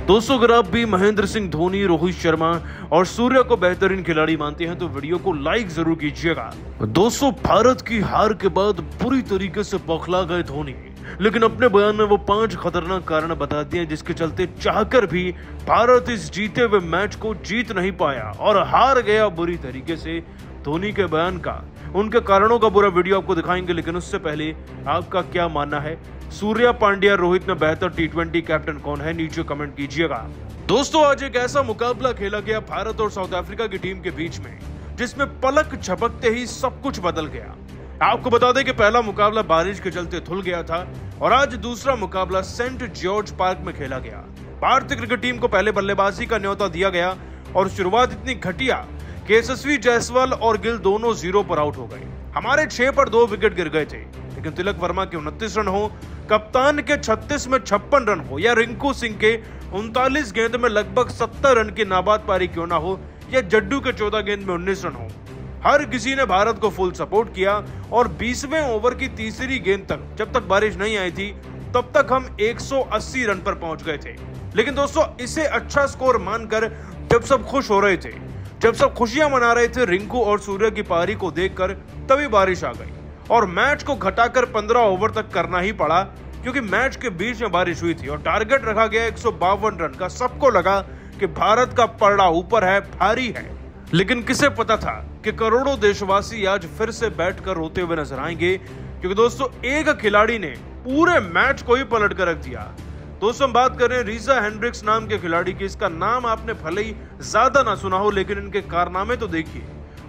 दोस्तों, अगर आप भी महेंद्र सिंह धोनी, रोहित शर्मा और सूर्या को बेहतरीन खिलाड़ी मानते हैं तो वीडियो को लाइक जरूर कीजिएगा। दोस्तों, भारत की हार के बाद बुरी तरीके से बौखला गए धोनी, लेकिन अपने बयान में वो 5 खतरनाक कारण बता दिए जिसके चलते चाहकर भी भारत इस जीते हुए मैच को जीत नहीं पाया और हार गया बुरी तरीके से। धोनी के बयान का, उनके कारणों का पूरा वीडियो आपको दिखाएंगे, लेकिन उससे पहले आपका क्या मानना है? सूर्या, पांड्या, रोहित में बेहतर टी20 कैप्टन कौन है? नीचे कमेंट कीजिएगा। दोस्तों, आज एक ऐसा मुकाबला खेला गया भारत और साउथ अफ्रीका की टीम के बीच में जिसमें पलक झपकते ही सब कुछ बदल गया। आपको बता दें कि पहला मुकाबला बारिश के चलते धुल गया था और आज दूसरा मुकाबला सेंट जॉर्ज पार्क में खेला गया। भारतीय क्रिकेट टीम को पहले बल्लेबाजी का न्योता दिया गया और शुरुआत इतनी घटिया कि यशस्वी जायसवाल और गिल दोनों 0 पर आउट हो गए। हमारे 6 पर 2 विकेट गिर गए थे, लेकिन तिलक वर्मा के 29 रन हो, कप्तान के 36 में 56 रन हो या रिंकू सिंह के 39 गेंद में लगभग 70 रन की नाबाद पारी क्यों ना हो या जड्डू के 14 गेंद में 19 रन हो, हर किसी ने भारत को फुल सपोर्ट किया और 20वें ओवर की तीसरी गेंद तक, जब तक बारिश नहीं आई थी, तब तक हम 180 रन पर पहुंच गए थे। लेकिन दोस्तों, इसे अच्छा स्कोर मानकर जब सब खुश हो रहे थे, जब सब खुशियां मना रहे थे रिंकू और सूर्य की पारी को देखकर, तभी बारिश आ गई और मैच को घटाकर 15 ओवर तक करना ही पड़ा, क्योंकि मैच के बीच में बारिश हुई थी और टारगेट रखा गया 152 रन का। सबको लगा कि भारत का पलड़ा ऊपर है, भारी है, लेकिन किसे पता था कि करोड़ों देशवासी आज फिर से बैठकर रोते हुए नजर आएंगे, क्योंकि दोस्तों एक खिलाड़ी ने पूरे मैच को ही पलट कर रख दिया। दोस्तों, हम बात कर रहे हैं रीजा हेंड्रिक्स नाम के खिलाड़ी की। इसका नाम आपने भले ही ज्यादा ना सुना हो, लेकिन इनके कारनामे तो देखिए।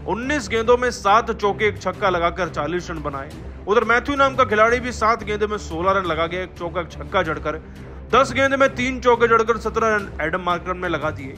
19 गेंदों में 7 चौके, 1 छक्का लगाकर 40 रन बनाए। उधर मैथ्यू नाम का खिलाड़ी भी 7 गेंदों में 16 रन लगा गया, 1 चौका, 1 छक्का जड़कर। 10 गेंद में 3 चौके जड़कर 17 रन एडम मार्करम ने लगा दिए।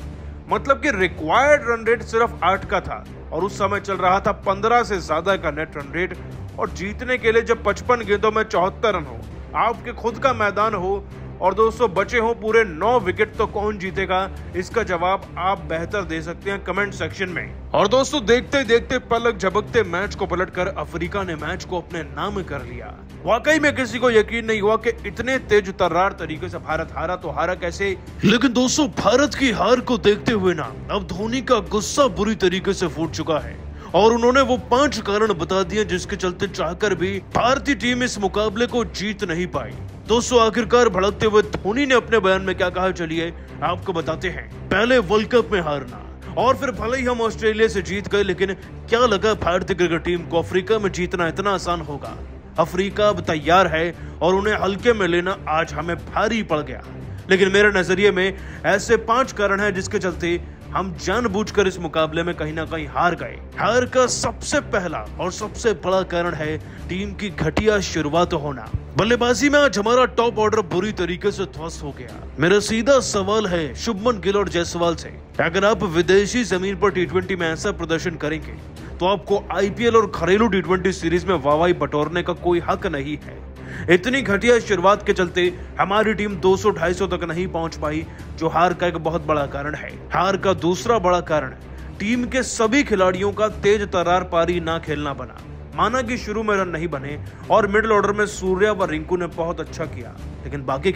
मतलब कि रिक्वायर्ड रन रेट सिर्फ 8 का था और उस समय चल रहा था 15 से ज्यादा का नेट रन रेट। और जीतने के लिए जब 55 गेंदों में 74 रन हो, आपके खुद का मैदान हो और दोस्तों बचे हो पूरे 9 विकेट, तो कौन जीतेगा? इसका जवाब आप बेहतर दे सकते हैं कमेंट सेक्शन में। और दोस्तों, देखते देखते पलक झपकते मैच को पलटकर अफ्रीका ने मैच को अपने नाम कर लिया। वाकई में किसी को यकीन नहीं हुआ कि इतने तेज तर्रार तरीके से भारत हारा, तो हारा कैसे? लेकिन दोस्तों, भारत की हार को देखते हुए ना अब धोनी का गुस्सा बुरी तरीके से फूट चुका है और उन्होंने वो 5 कारण बता दिए जिसके चलते चाहकर भी भारतीय टीम इस मुकाबले को जीत नहीं पाई। दोस्तों, आखिरकार भड़कते हुए धोनी ने अपने बयान में क्या कहा, चलिए आपको बताते हैं। पहले वर्ल्ड कप में हारना और फिर भले ही हम ऑस्ट्रेलिया से जीत गए, लेकिन क्या लगा भारतीय क्रिकेट टीम को अफ्रीका में जीतना इतना आसान होगा? अफ्रीका अब तैयार है और उन्हें हल्के में लेना आज हमें भारी पड़ गया। लेकिन मेरे नजरिए में ऐसे 5 कारण हैं जिसके चलते हम जानबूझकर इस मुकाबले में कहीं ना कहीं हार गए। हार का सबसे पहला और सबसे बड़ा कारण है टीम की घटिया शुरुआत होना। बल्लेबाजी में आज हमारा टॉप ऑर्डर बुरी तरीके से ध्वस्त हो गया। मेरा सीधा सवाल है शुभमन गिल और जायसवाल से, अगर आप विदेशी जमीन पर टी20 में ऐसा प्रदर्शन करेंगे तो आपको आईपीएल और घरेलू टी20 सीरीज में वाहवाही बटोरने का कोई हक नहीं है। इतनी घटिया शुरुआत के चलते हमारी टीम 200-250 तक नहीं पहुंच पाई, जो हार का एक बहुत बड़ा कारण है। हार का दूसरा बड़ा कारण टीम के सभी खिलाड़ियों का तेज तर्रार पारी ना खेलना बना। माना कि शुरू में रन नहीं बने और मिडिल ऑर्डर में सूर्या व रिंकू ने बहुत अच्छा किया, लेकिन बाकी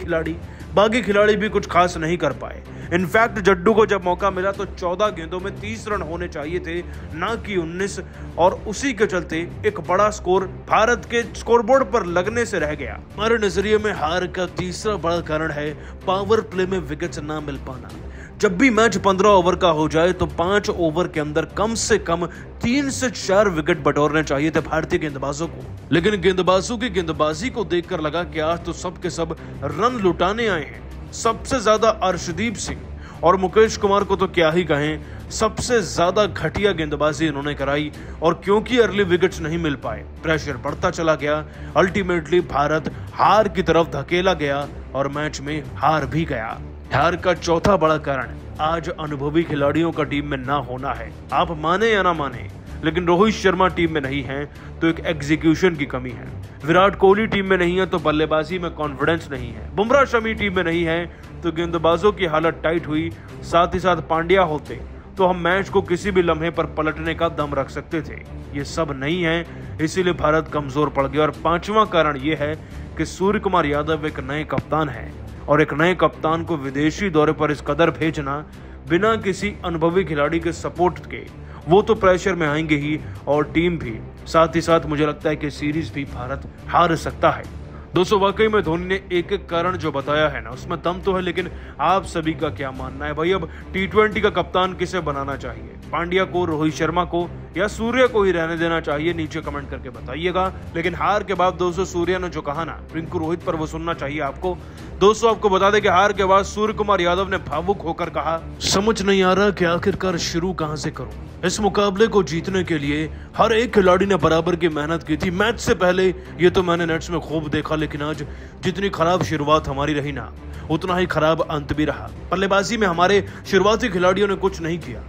खिलाड़ी भी कुछ खास नहीं कर पाए। इनफैक्ट जड्डू को जब मौका मिला तो 14 गेंदों में 30 रन होने चाहिए थे, ना कि 19, और उसी के चलते एक बड़ा स्कोर भारत के स्कोरबोर्ड पर लगने से रह गया। हमारे नजरिए में हार का तीसरा बड़ा कारण है पावर प्ले में विकेट ना मिल पाना। जब भी मैच 15 ओवर का हो जाए तो 5 ओवर के अंदर कम से कम 3 से 4 विकेट बटोरने चाहिए थे भारतीय गेंदबाजों को, लेकिन गेंदबाजों की गेंदबाजी को देखकर लगा कि आज तो सब के सब रन लुटाने आए हैं। सबसे ज्यादा अर्शदीप सिंह और मुकेश कुमार को तो क्या ही कहें, सबसे ज्यादा घटिया गेंदबाजी इन्होंने कराई और क्योंकि अर्ली विकेट्स नहीं मिल पाए, प्रेशर बढ़ता चला गया। अल्टीमेटली भारत हार की तरफ धकेला गया और मैच में हार भी गया। हार का चौथा बड़ा कारण आज अनुभवी खिलाड़ियों का टीम में ना होना है। आप माने या ना माने, लेकिन रोहित शर्मा टीम में नहीं है तो एक एग्जीक्यूशन की कमी है। विराट कोहली टीम में नहीं है तो बल्लेबाजी में कॉन्फिडेंस नहीं है। बुमराह शमी टीम में नहीं है तो गेंदबाजों की हालत टाइट हुई। साथ ही साथ पांड्या होते तो हम मैच को किसी भी लम्हे पर पलटने का दम रख सकते थे। ये सब नहीं है, इसीलिए भारत कमजोर पड़ गया। और 5वां कारण ये है कि सूर्य कुमार यादव एक नए कप्तान हैं और एक नए कप्तान को विदेशी दौरे पर इस कदर भेजना बिना किसी अनुभवी खिलाड़ी के सपोर्ट के, वो तो प्रेशर में आएंगे ही और टीम भी। साथ ही साथ मुझे लगता है कि सीरीज भी भारत हार सकता है। दोस्तों वाकई में धोनी ने एक एक कारण जो बताया है ना, उसमें दम तो है, लेकिन आप सभी का क्या मानना है भाई? अब T20 का कप्तान किसे बनाना चाहिए? पांड्या को, रोहित शर्मा को या सूर्य को ही रहने देना चाहिए? नीचे कमेंट करके बताइएगा। लेकिन हार के बाद दोस्तों सूर्य ने जो कहा ना रिंकू रोहित पर, वो सुनना चाहिए आपको। दोस्तों आपको बता दें कि हार के बाद सूर्य कुमार यादव ने भावुक होकर कहा, समझ नहीं आ रहा कि आखिरकार शुरू कहां से करूं। इस मुकाबले को जीतने के लिए हर एक खिलाड़ी ने बराबर की मेहनत की थी। मैच से पहले ये तो मैंने नेट्स में खूब देखा, लेकिन आज जितनी खराब शुरुआत हमारी रही ना, उतना ही खराब अंत भी रहा। बल्लेबाजी में हमारे शुरुआती खिलाड़ियों ने कुछ नहीं किया,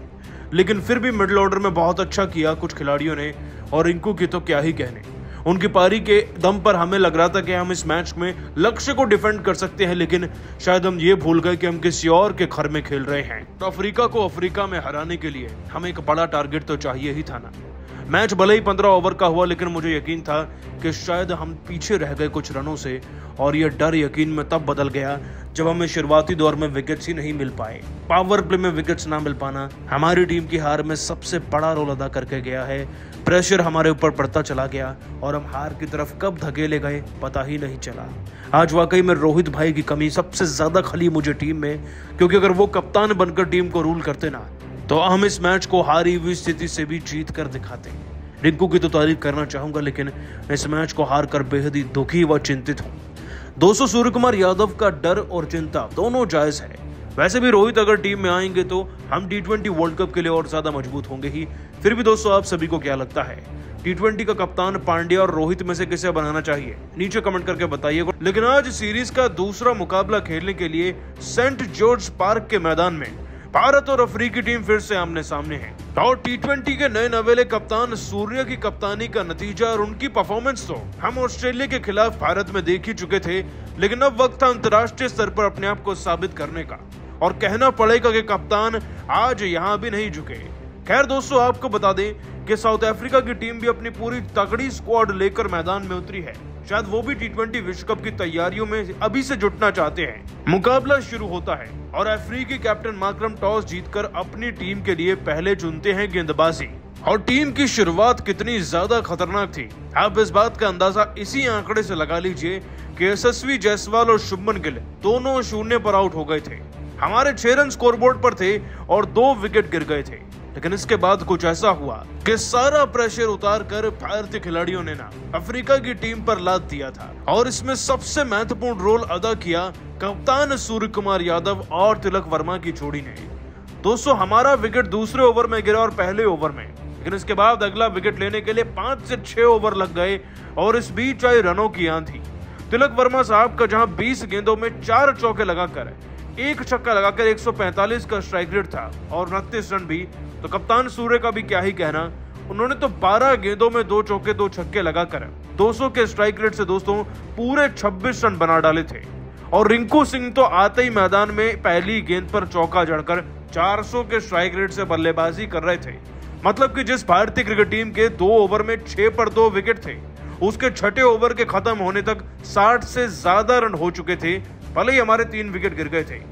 लेकिन फिर भी मिडिल ऑर्डर में बहुत अच्छा किया कुछ खिलाड़ियों ने, और रिंकू की तो क्या ही कहने। उनकी पारी के दम पर हमें लग रहा था कि हम इस मैच में लक्ष्य को डिफेंड कर सकते हैं, लेकिन शायद हम ये भूल गए कि हम किसी और के घर में खेल रहे हैं। तो अफ्रीका को अफ्रीका में हराने के लिए हमें एक बड़ा टारगेट तो चाहिए ही था ना। मैच भले ही 15 ओवर का हुआ, लेकिन मुझे यकीन था कि शायद हम पीछे रह गए कुछ रनों से, और यह डर यकीन में तब बदल गया जब हमें शुरुआती दौर में विकेट्स ही नहीं मिल पाए। पावर प्ले में विकेट्स ना मिल पाना हमारी टीम की हार में सबसे बड़ा रोल अदा करके गया है। प्रेशर हमारे ऊपर बढ़ता चला गया और हम हार की तरफ कब धकेले गए पता ही नहीं चला। आज वाकई में रोहित भाई की कमी सबसे ज्यादा खली मुझे टीम में, क्योंकि अगर वो कप्तान बनकर टीम को रूल करते ना, तो हम इस मैच को हारी हुई स्थिति से भी जीत कर दिखाते। रिंकू की तो तारीफ करना चाहूंगा, लेकिन इस मैच को हार कर बेहद ही दुखी व चिंतित हूं। दोस्तों सूर्य कुमार यादव का डर और चिंता दोनों जायज है। वैसे भी रोहित अगर टीम में आएंगे तो हम T20 वर्ल्ड कप के लिए और ज्यादा मजबूत होंगे ही। फिर भी दोस्तों आप सभी को क्या लगता है, T20 का कप्तान पांड्या और रोहित में से किसे बनाना चाहिए? नीचे कमेंट करके बताइएगा। लेकिन आज सीरीज का दूसरा मुकाबला खेलने के लिए सेंट जॉर्ज पार्क के मैदान में भारत और अफ्रीकी टीम फिर से आमने सामने है। और T20 के नए नवेले कप्तान सूर्य की कप्तानी का नतीजा और उनकी परफॉर्मेंस तो हम ऑस्ट्रेलिया के खिलाफ भारत में देख ही चुके थे, लेकिन अब वक्त था अंतर्राष्ट्रीय स्तर पर अपने आप को साबित करने का, और कहना पड़ेगा कि कप्तान आज यहाँ भी नहीं झुके। खैर दोस्तों आपको बता दें कि साउथ अफ्रीका की टीम भी अपनी पूरी तगड़ी स्क्वाड लेकर मैदान में उतरी है। शायद वो भी T20 विश्व कप की तैयारियों में अभी से जुटना चाहते हैं। मुकाबला शुरू होता है और अफ्रीकी कैप्टन मार्करम टॉस जीतकर अपनी टीम के लिए पहले चुनते हैं गेंदबाजी। और टीम की शुरुआत कितनी ज्यादा खतरनाक थी, आप इस बात का अंदाजा इसी आंकड़े से लगा लीजिए कि यशस्वी जायसवाल और शुभमन गिल दोनों 0 पर आउट हो गए थे। हमारे 6 रन स्कोरबोर्ड पर थे और 2 विकेट गिर गए थे। लेकिन इसके बाद कुछ ऐसा हुआ कि सारा प्रेशर उतार कर भारतीय खिलाड़ियों ने ना अफ्रीका की टीम पर लाद दिया था, और इसमें सबसे महत्वपूर्ण रोल अदा किया कप्तान सूर्य कुमार यादव और तिलक वर्मा की जोड़ी ने। दोस्तों हमारा विकेट दूसरे ओवर में गिरा और पहले ओवर में, लेकिन इसके बाद अगला विकेट लेने के लिए 5 से 6 ओवर लग गए, और इस बीच आई रनों की आंधी। तिलक वर्मा साहब का जहां 20 गेंदों में 4 चौके लगाकर 1 छक्का लगाकर 145 का स्ट्राइक रेट था और 29 रन भी, तो कप्तान सूर्य का भी क्या ही कहना। उन्होंने तो 12 गेंदों में 2 चौके 2 छक्के लगाकर 200 के स्ट्राइक रेट से दोस्तों पूरे 26 रन बना डाले थे। और रिंकू सिंह तो आते ही मैदान में पहली गेंद पर चौका जड़कर 400 के स्ट्राइक रेट से बल्लेबाजी कर रहे थे। मतलब कि जिस भारतीय क्रिकेट टीम के 2 ओवर में 6 पर 2 विकेट थे, उसके 6ठे ओवर के खत्म होने तक 60 से ज्यादा रन हो चुके थे, भले ही हमारे 3 विकेट गिर गए थे।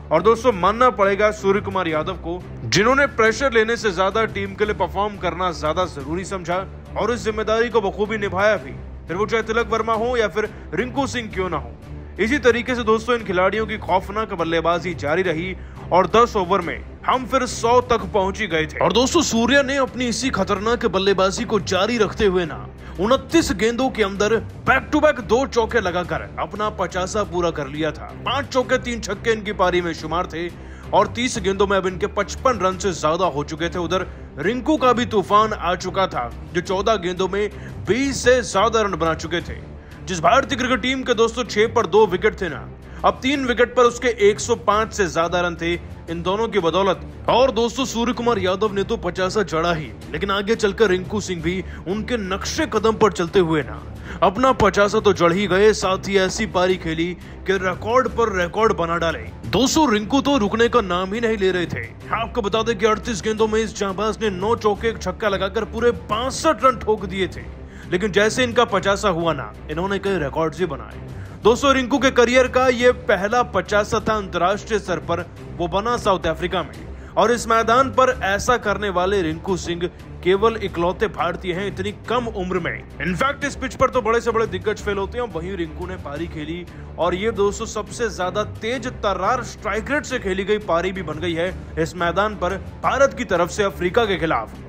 और दोस्तों मानना पड़ेगा सूर्य कुमार यादव को, जिन्होंने प्रेशर लेने से ज्यादा टीम के लिए परफॉर्म करना ज्यादा जरूरी समझा और इस जिम्मेदारी को बखूबी निभाया भी, फिर वो चाहे तिलक वर्मा हो या फिर रिंकू सिंह क्यों ना हो। इसी तरीके से दोस्तों इन खिलाड़ियों की खौफनाक बल्लेबाजी जारी रही और 10 ओवर में हम फिर 100 तक पहुंच गए थे। और दोस्तों सूर्य ने अपनी इसी खतरनाक बल्लेबाजी को जारी रखते हुए ना 29 गेंदों के अंदर बैक टू बैक 2 चौके लगाकर अपना 50 पूरा कर लिया था। 5 चौके 3 छक्के इनकी पारी में शुमार थे और 30 गेंदों में अब इनके 55 रन से ज्यादा हो चुके थे। उधर रिंकू का भी तूफान आ चुका था, जो 14 गेंदों में 20 से ज्यादा रन बना चुके थे। जिस भारतीय क्रिकेट टीम के दोस्तों 6 पर 2 विकेट थे ना, अब 3 विकेट पर उसके 105 से ज्यादा रन थे इन दोनों की बदौलत। और दोस्तों सूर्य कुमार यादव ने तो 50 चढ़ा ही, लेकिन आगे चलकर रिंकू सिंह भी उनके नक्शे कदम पर चलते हुए ना अपना 50 तो जड़ ही गए, साथ ही ऐसी पारी खेली कि रिकॉर्ड पर रिकॉर्ड बना डाले। दोस्तों रिंकू तो रुकने का नाम ही नहीं ले रहे थे। आपको बता दें कि 38 गेंदों में इस जांबाज ने 9 चौके 1 छक्का लगाकर पूरे 62 रन ठोक दिए थे। लेकिन जैसे इनका 50 हुआ ना, इन्होंने कई रिकॉर्ड्स ही बनाए। दोस्तों रिंकू के करियर का ये पहला 50 था अंतर्राष्ट्रीय स्तर पर, वो बना साउथ अफ्रीका में। और इस मैदान पर ऐसा करने वाले रिंकू सिंह केवल इकलौते भारतीय हैं इतनी कम उम्र में। इनफैक्ट इस पिच पर तो बड़े से बड़े दिग्गज फेल होते हैं, वहीं रिंकू ने पारी खेली और ये दोस्तों सबसे ज्यादा तेज तर्रार स्ट्राइक रेट से खेली गई पारी भी बन गई है इस मैदान पर भारत की तरफ से अफ्रीका के खिलाफ।